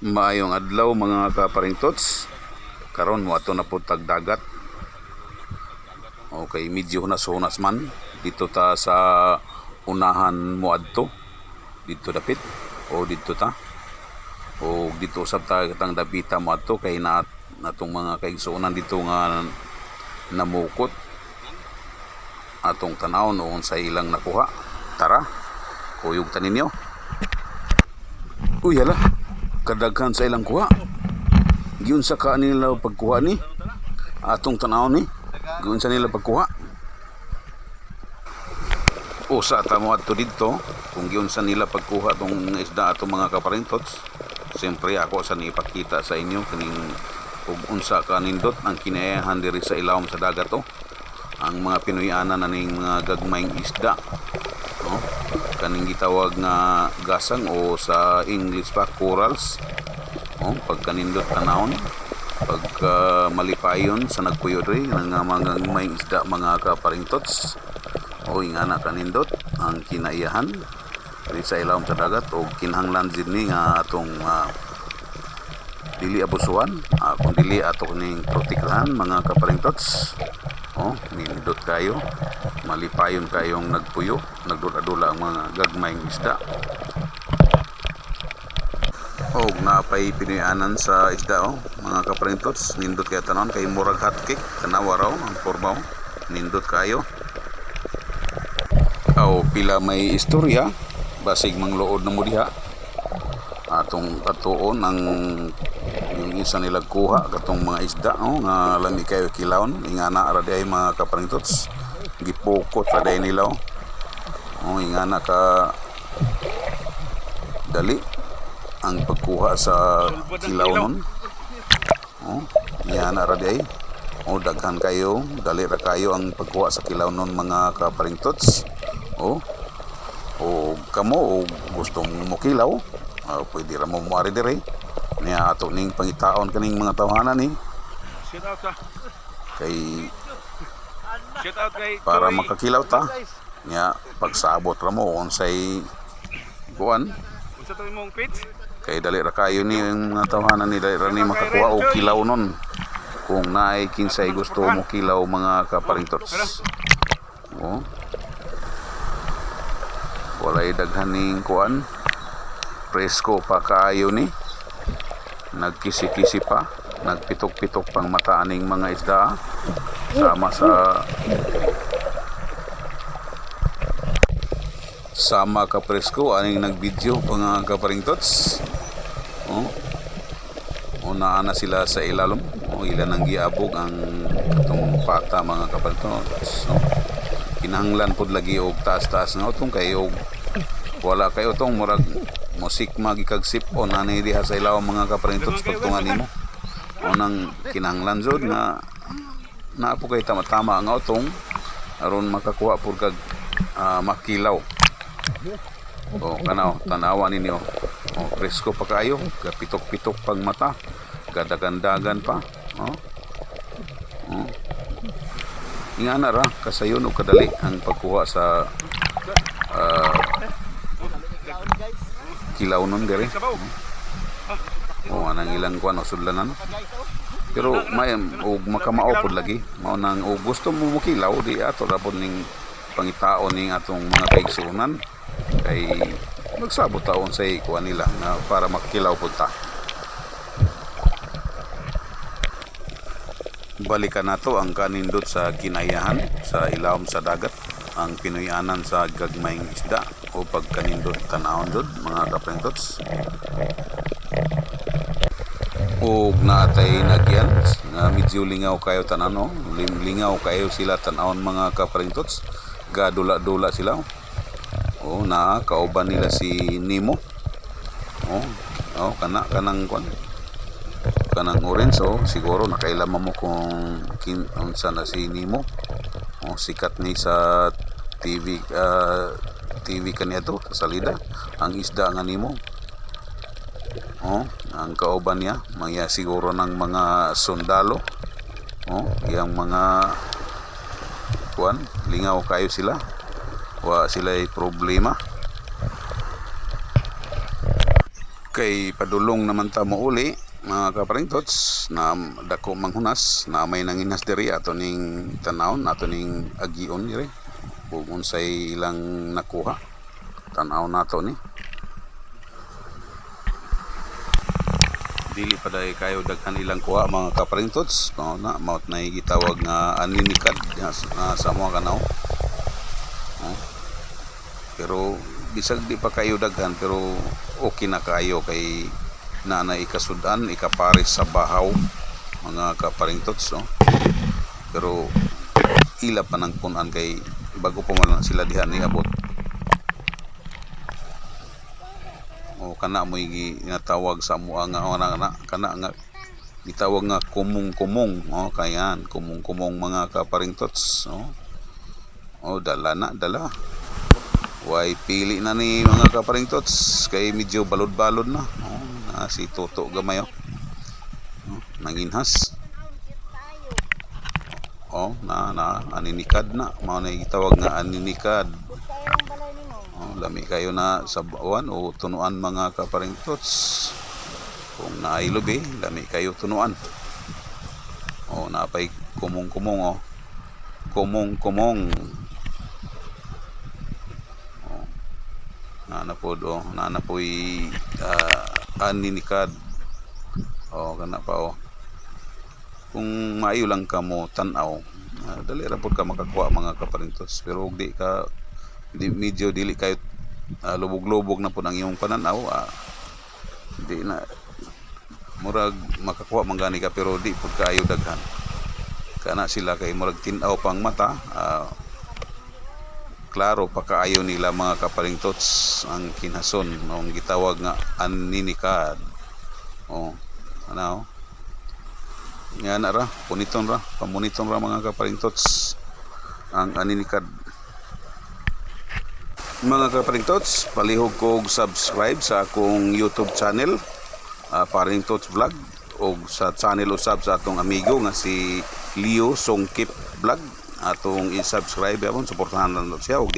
Maayong adlaw mga kaparingtots. Karon mo ato na po tagdagat. Okay, medyo hunas-hunas man dito ta sa unahan mo adto. Dito dapit o dito ta. O dito usab ta katang dapita mo adto kay natong mga kaigsuonan dito nga namukot atong tanawon o sa ilang nakuha. Tara, kuyog ta ninyo. Uy, hala. Kadaghan sa ilang kuha. Giun sa kanila pagkuha ni atong tanaw ni. Giun sa nila pagkuha. O sa tamo adto dito kung giun sa nila pagkuha tong isda atong mga kaparintots. Siyempre ako sa ipakita sa inyo kaning ug unsa kanindot ang kinayahan diri sa ilawom sa dagat to. Ang mga Pinoy-ana na ning mga gagmayng isda. No? Kaning gitawag nga gasang o sa English pa corals. Pagkanindot tanawon, pagka malipayon sa nagpuyo diri nga mga may isda mga kaparingtots. Ingana kanindot ang kinaiyahan diri sa ilawom sa dagat o kinahanglan jud ni nga atong dili abusuhan kung dili ato ning protektahan mga kaparingtots. Nindot kayo, malipayon kayong nagpuyo, nagdula-dula ang mga gagmayng isda. Napay Pinoy-anan sa isda mga kaparintots. Nindot kayo tanon kay murag hotcake tanawa raw ang porma nindot kayo. Pila may istorya basig mangluod na mo diha atong katuon ang yung isa nila kuha katong mga isda nga lami kayo kilawon ingana ara di ay mga kaparintots gipukot ra day nila ingana ka dali ang pagkuha sa kilawon ingana ra di ay daghan kayo dali ra kayo ang pagkuha sa kilawon mga kaparintots kamo gusto mo kilaw pwede ra mo muari dire niya ato ning pangitaon kaning mga tawhanan ni kay para makakilaw ta niya pagsabot ra mo unsay kuan kay dali ra kayo ni mga tawhanan ni dali ra ni makakuha og kilaw nun kung naay kinsay gusto mo kilaw mga kaparintots. Walay daghan ning kuan presko pa kaayo ni nagkisi-kisi pa nagpitok-pitok pang mata aning mga isda sama ka presko aning nagvideo mga kaparingtots. Naana sila sa ilalom ilan ang giabog ang itong pata mga kaparingtots. Kinahanglan pod lagi og taas-taas nga utong kayo wala kayo tong murag musik magikagsip nanay diha sa ilaw mga kaparintots pagtungan nimo nang kinahanglan jud nga naapo kay tama-tama nga utong aron makakuha pud kag makilaw kanaw tanawa ninyo presko pa kayo kapitok-pitok pag mata gadagandagan pa ingana ra kasayon o kadali ang pagkuha sa kilaw nun diri anang ilang kuan sudlanan pero may makamao pod lagi mao nang gusto mo mokilaw di ato ra pod ning pangitaon ning atong mga kaigsuonan kay magsabot taon sa kuan nila na para makilaw pod ta. Balikan nato ang kanindot sa kinayahan sa ilawom sa dagat ang Pinoy-anan sa gagmayng isda o pagkanindot tanawon jud mga kaparintots. Natay nagyan nga medyo lingaw kayo tanan lingaw kayo sila tanawon mga kaparintots gadula-dula sila na kauban nila si Nemo kanang orange siguro nakailaman mo kung unsa na si Nemo sikat ni sa TV kaniya to sa salida ang isda nga Nemo ang kauban niya mga siguro ng mga sundalo yang mga kuan lingaw kayo sila wa sila problema Kay padulong naman ta mo uli mga kaparingtots na dako manghunas na may nanginas diri ato ning tanawon ato ning agion diri kung unsay ilang nakuha tanaw nato ni dili pa dai kayo daghan ilang kuha mga kaparingtots no na maot na gitawag nga aninikad sa mga kanaw pero bisag di pa kayo daghan pero okay na kayo kay nanay ikasudan ikapares sa bahaw mga kaparingtots no pero ila pa nang punan kay bago pa man sila diha ni abot o kana mo ginatawag sa mua nga kana nga gitawag nga kumong-kumong kayan kumong-kumong mga kaparingtots o dala way pili na ni mga kaparingtots kay medyo balod-balod na si Toto gamay nanginhas na aninikad na mao na gitawag nga aninikad lami kayo na sa bawan o tunuan mga kaparingtots kung naay lubi lami kayo tunuan napay kumong-kumong kumong-kumong nanapoy aninikad kana pa kung maayo lang ka mo tan-aw dali ra pud ka makakuha mga kaparingtots pero di medyo dili kayo lubog-lubog na pud ang iyong pananaw di na murag makakuha man gani ka pero di pud kaayo daghan kana sila kay murag tin-aw pang mata klaro pakaayo nila mga kaparingtots ang kinason ang gitawag nga aninikad nga na ra pamuniton ra mga kaparingtots ang aninikad mga kaparingtots palihog ko subscribe sa akong YouTube channel Paringtots Vlog o sa channel usab sa atong amigo nga si Leo Songkip Vlog atong i-subscribe yapon suportahan lang siya og